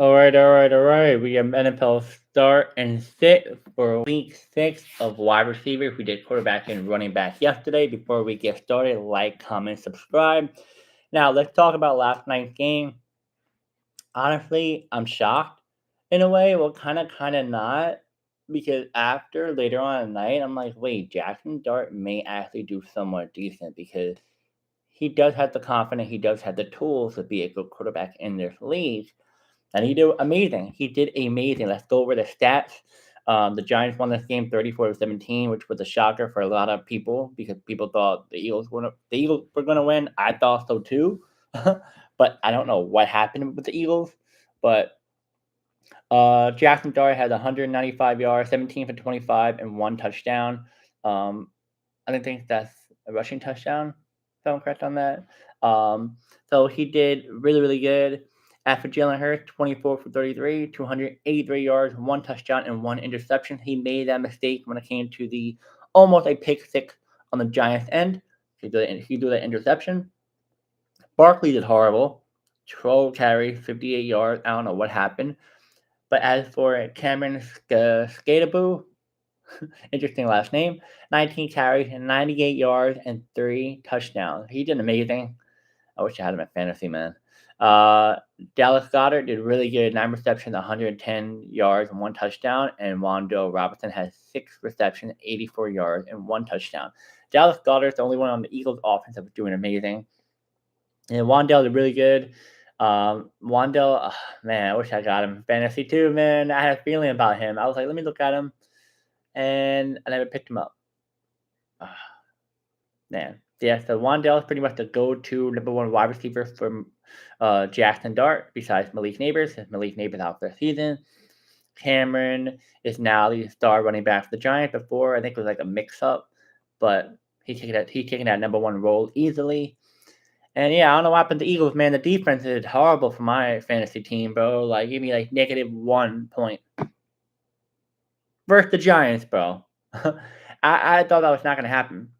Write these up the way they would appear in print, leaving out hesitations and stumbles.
All right. We have NFL start and sit for week 6 of wide receivers. We did quarterback and running back yesterday. Before we get started, like, comment, subscribe. Now, let's talk about last night's game. Honestly, I'm shocked in a way. Well, kind of not. Because after later on at night, I'm like, wait, Jackson Dart may actually do somewhat decent because he does have the confidence, he does have the tools to be a good quarterback in this league. And he did amazing. He did amazing. Let's go over the stats. The Giants won this game 34-17, which was a shocker for a lot of people because people thought the Eagles were gonna win. I thought so too, but I don't know what happened with the Eagles. But Jackson Dart had 195 yards, 17 for 25, and one touchdown. Um, I don't think that's a rushing touchdown, if I'm correct on that. Um, so he did really, really good. After Jalen Hurts, 24 for 33, 283 yards, one touchdown, and one interception. He made that mistake when it came to the almost a pick six on the Giants' end. He threw that interception. Barkley did horrible. 12 carries, 58 yards. I don't know what happened. But as for Cameron Skataboo, interesting last name. 19 carries and 98 yards and 3 touchdowns. He did amazing. I wish I had him at fantasy, man. Uh, Dallas Goddard did really good. 9 receptions, 110 yards, and one touchdown. And Wando Robinson has 6 receptions, 84 yards, and one touchdown. Dallas Goddard's the only one on the Eagles offense that was doing amazing. And Wandell did really good. Wandell, man, I wish I got him fantasy too, man. I had a feeling about him. I was like, let me look at him, and I never picked him up. Ah, man, yeah. So Wandell is pretty much the go-to number one wide receiver for Jackson Dart, besides Malik Neighbors. Malik Neighbors out for the season. Cameron is now the star running back for the Giants. Before I think it was like a mix-up, but he's taking that number one role easily. And yeah, I don't know what happened to the Eagles, man. The defense is horrible for my fantasy team, bro. Like, give me like -1 point versus the Giants, bro. I thought that was not gonna happen.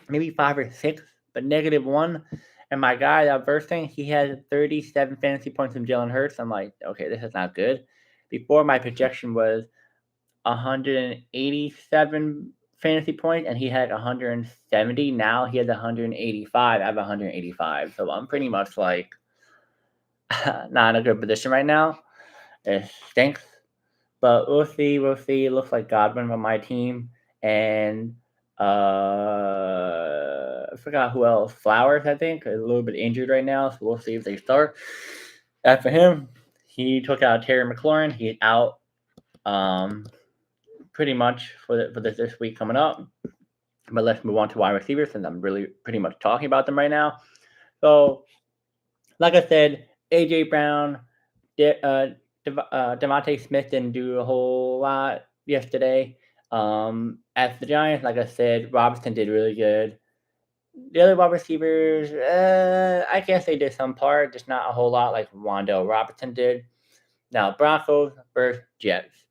Maybe 5 or 6, but -1. And my guy that versing, he had 37 fantasy points from Jalen Hurts. I'm like, okay, this is not good. Before my projection was 187 fantasy points, and he had 170. Now he has 185. I have 185, so I'm pretty much like not in a good position right now. It stinks, but we'll see. We'll see. It looks like Godwin on my team, and I forgot who else. Flowers, I think, is a little bit injured right now, so we'll see if they start. As for him, he took out Terry McLaurin. He's out, pretty much for this week coming up. But let's move on to wide receivers, since I'm really pretty much talking about them right now. So, like I said, AJ Brown, Devontae Smith didn't do a whole lot yesterday. As the Giants, like I said, Robinson did really good. The other wide receivers, I guess they did some part, just not a whole lot like Wandale Robinson did. Now, Broncos versus Jets.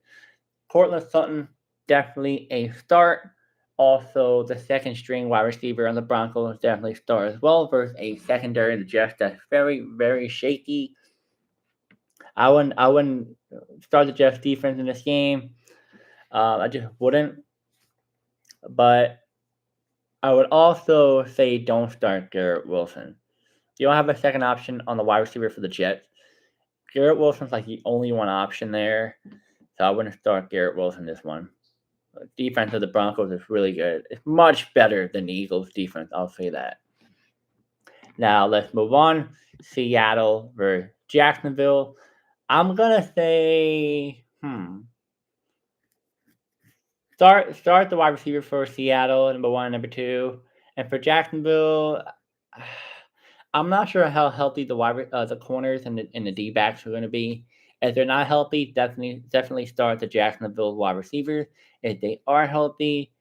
Cortland Sutton, definitely a start. Also, the second string wide receiver on the Broncos definitely start as well versus a secondary in the Jets that's very, very shaky. I wouldn't start the Jets defense in this game. I just wouldn't. But I would also say don't start Garrett Wilson. You don't have a second option on the wide receiver for the Jets. Garrett Wilson's like the only one option there. So I wouldn't start Garrett Wilson this one. The defense of the Broncos is really good. It's much better than the Eagles' defense. I'll say that. Now let's move on. Seattle versus Jacksonville. I'm gonna say, start the wide receiver for Seattle, number one, number two, and for Jacksonville, I'm not sure how healthy the corners and the D backs are going to be. If they're not healthy, definitely start the Jacksonville wide receivers. If they are healthy,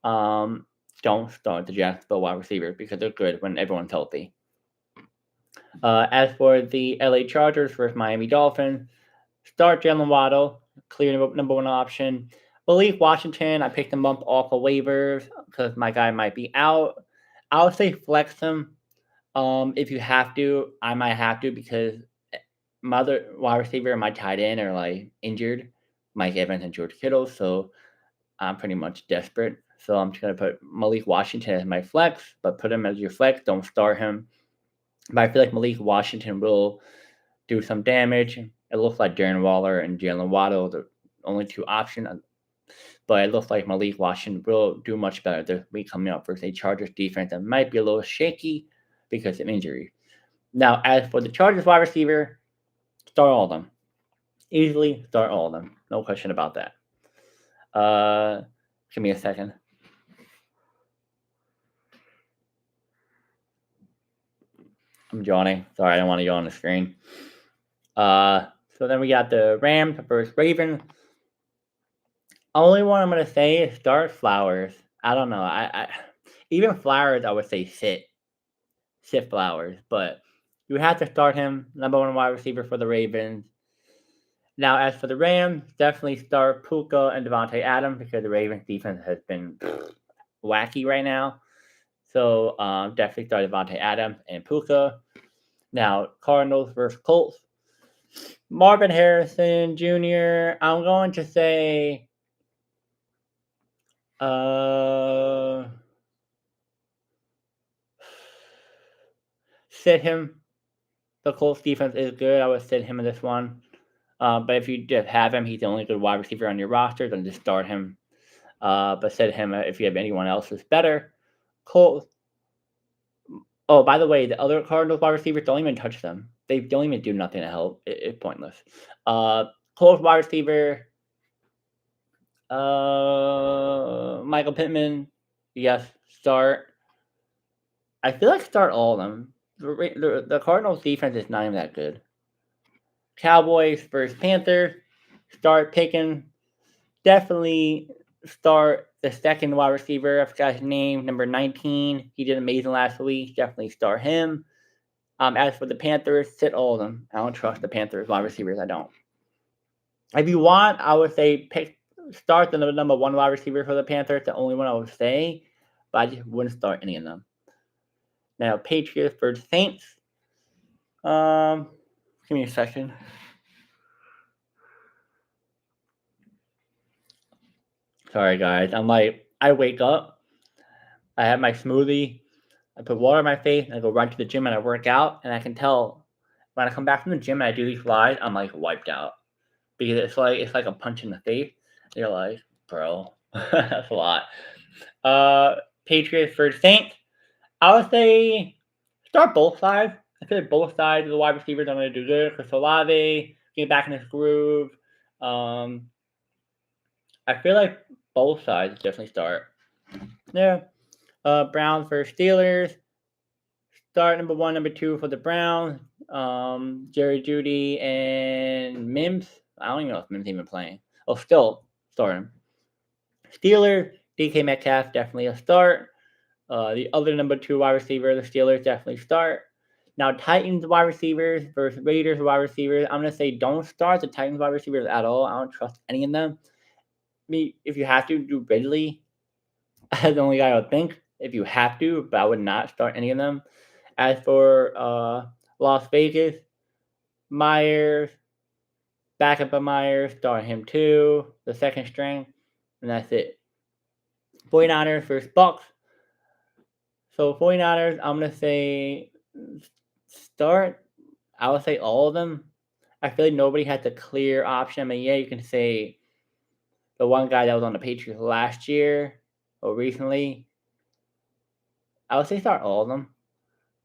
um, don't start the Jacksonville wide receivers because they're good when everyone's healthy. As for the LA Chargers versus Miami Dolphins, start Jalen Waddle, clear number one option. Malik Washington, I picked him up off of waivers because my guy might be out. I would say flex him. If you have to, I might have to because my other wide receiver and my tight end are like injured, Mike Evans and George Kittle. So I'm pretty much desperate. So I'm just gonna put Malik Washington as my flex, but put him as your flex. Don't start him. But I feel like Malik Washington will do some damage. It looks like Darren Waller and Jalen Waddle, the only two options. But it looks like Malik Washington will do much better this week coming up versus a Chargers defense that might be a little shaky because of injury. Now, as for the Chargers wide receiver, start all of them. Easily start all of them. No question about that. Give me a second. I'm yawning. Sorry, I don't want to yawn on the screen. So then we got the Rams versus Ravens. Only one I'm gonna say is start Flowers. I don't know. I even Flowers I would say sit Flowers, but you have to start him. Number one wide receiver for the Ravens. Now, as for the Rams, definitely start Puka and Devontae Adams because the Ravens defense has been wacky right now. So definitely start Devontae Adams and Puka. Now, Cardinals versus Colts. Marvin Harrison Jr. I'm going to say sit him. The Colts defense is good. I would sit him in this one. But if you just have him, he's the only good wide receiver on your roster, then just start him. But sit him if you have anyone else who's better. Colts. Oh, by the way, the other Cardinals wide receivers don't even touch them. They don't even do nothing to help. It's pointless. Colts wide receiver. Michael Pittman. Yes, start. I feel like start all of them. The Cardinals defense is not even that good. Cowboys versus Panthers. Start picking. Definitely start the second wide receiver. I forgot his name, number 19. He did amazing last week. Definitely start him. As for the Panthers, sit all of them. I don't trust the Panthers wide receivers. I don't. If you want, I would say start the number one wide receiver for the Panthers. The only one I would say, but I just wouldn't start any of them. Now, Patriots versus Saints. Give me a second. Sorry, guys. I wake up, I have my smoothie, I put water on my face, and I go right to the gym and I work out, and I can tell when I come back from the gym and I do these slides, I'm like wiped out because it's like a punch in the face. You're like, bro, that's a lot. Patriots versus Saints. I would say start both sides. I feel like both sides of the wide receivers are going to do good. Chris Olave, get back in his groove. I feel like both sides definitely start. Yeah. Browns versus Steelers. Start number one, number two for the Browns. Jerry Jeudy and Mims. I don't even know if Mims even playing. Oh, still start him. Steelers, DK Metcalf, definitely a start. The other number two wide receiver, the Steelers, definitely start. Now, Titans wide receivers versus Raiders wide receivers. I'm going to say don't start the Titans wide receivers at all. I don't trust any of them. I mean, if you have to, do Ridley. That's the only guy I would think. If you have to, but I would not start any of them. As for Las Vegas, Myers, backup of Myers, start him too, the second string, and that's it. 49ers versus Bucks. So 49ers, I'm going to say start. I would say all of them. I feel like nobody has a clear option. I mean, yeah, you can say the one guy that was on the Patriots last year or recently. I would say start all of them.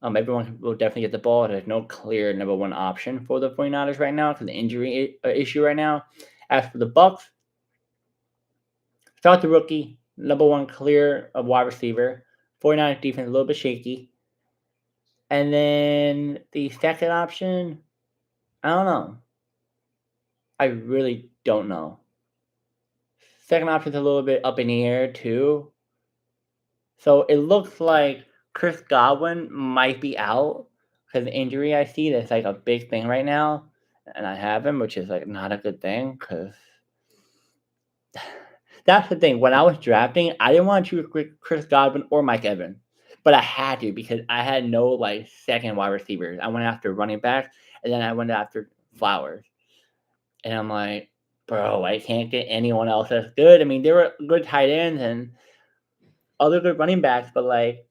Everyone will definitely get the ball. There's no clear number one option for the 49ers right now because the injury issue right now. As for the Bucks, start the rookie, number one clear of wide receiver. 49ers defense a little bit shaky. And then the second option, I don't know. I really don't know. Second option's a little bit up in the air too. So it looks like Chris Godwin might be out because the injury I see that's like a big thing right now, and I have him, which is like not a good thing because that's the thing. When I was drafting, I didn't want to choose Chris Godwin or Mike Evans, but I had to because I had no like second wide receivers. I went after running back, and then I went after Flowers. And I'm like, bro, I can't get anyone else that's good. I mean, there were good tight ends and other good running backs, but like,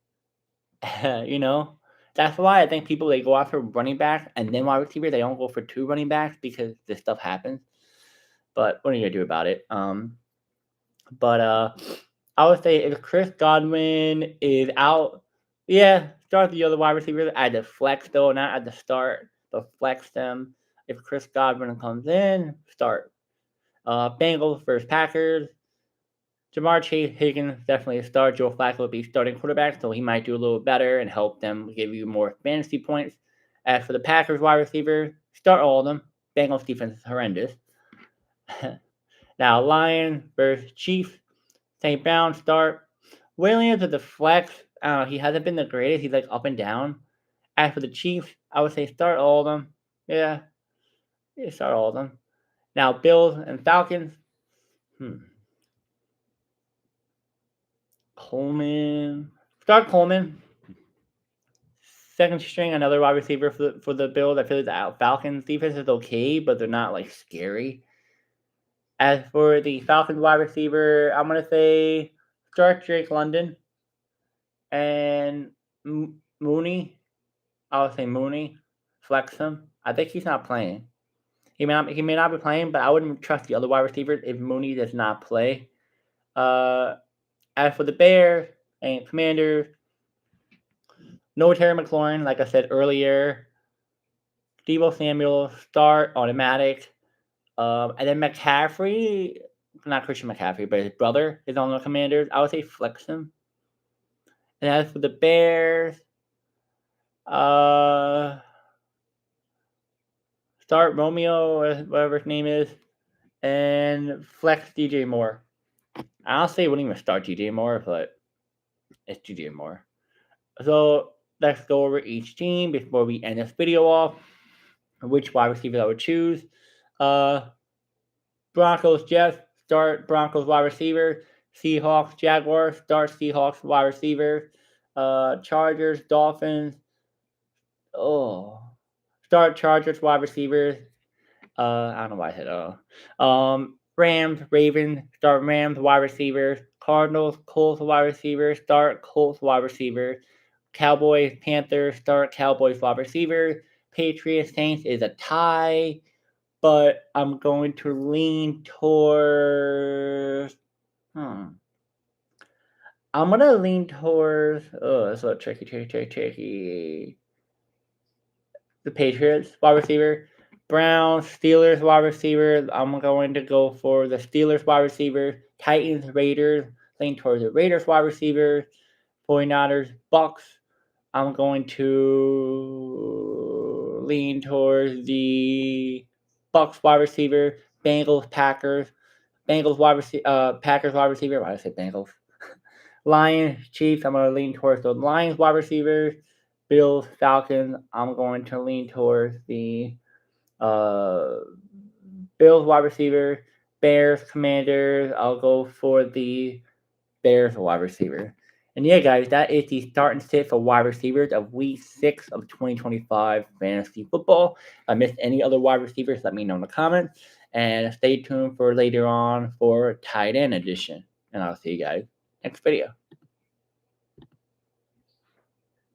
you know, that's why I think people they go after running back and then wide receiver. They don't go for two running backs because this stuff happens. But what are you gonna do about it? But I would say if Chris Godwin is out, yeah, start the other wide receivers. At the flex though, not at the start, but flex them. If Chris Godwin comes in, start. Bengals versus Packers. Jamar Chase Higgins definitely a start. Joe Flacco will be starting quarterback, so he might do a little better and help them give you more fantasy points. As for the Packers wide receiver, start all of them. Bengals defense is horrendous. Now Lions versus Chiefs. St. Brown start. Williams is the flex. I don't know. He hasn't been the greatest. He's like up and down. As for the Chiefs, I would say start all of them. Yeah, start all of them. Now Bills and Falcons. Coleman. Start Coleman. Second string, another wide receiver for the Bills. I feel like the Falcons defense is okay, but they're not like scary. As for the Falcons wide receiver, I'm gonna say start Drake London and Mooney. I would say Mooney. Flex him. I think he's not playing. He may not be playing, but I wouldn't trust the other wide receivers if Mooney does not play. As for the Bears and Commanders, no Terry McLaurin, like I said earlier. Deebo Samuel, start automatic. And then McCaffrey, not Christian McCaffrey, but his brother is on the Commanders. I would say flex him. And as for the Bears, start Romeo, or whatever his name is, and flex DJ Moore. I honestly wouldn't even start DJ Moore, but it's DJ Moore. So let's go over each team before we end this video off. Which wide receivers I would choose. Broncos, Jets, start Broncos wide receiver. Seahawks, Jaguars, start Seahawks wide receiver. Chargers, Dolphins. Start Chargers wide receivers. I don't know why I said Rams, Ravens, start Rams wide receivers. Cardinals, Colts wide receivers, start Colts wide receivers. Cowboys, Panthers, start Cowboys wide receivers. Patriots, Saints is a tie, but I'm going to lean towards. I'm gonna lean towards. Oh, that's a tricky. The Patriots wide receiver. Browns, Steelers wide receiver. I'm going to go for the Steelers wide receiver. Titans, Raiders. Lean towards the Raiders wide receiver. 49ers, Bucks. I'm going to lean towards the Bucks wide receiver. Bengals, Packers. Packers wide receiver. Why did I say Bengals? Lions, Chiefs. I'm going to lean towards the Lions wide receivers. Bills, Falcons. I'm going to lean towards the Bills wide receiver. Bears, Commanders. I'll go for the Bears wide receiver. And yeah, guys, that is the start and sit for wide receivers of Week 6 of 2025 fantasy football. If I missed any other wide receivers, let me know in the comments. And stay tuned for later on for tight end edition. And I'll see you guys next video.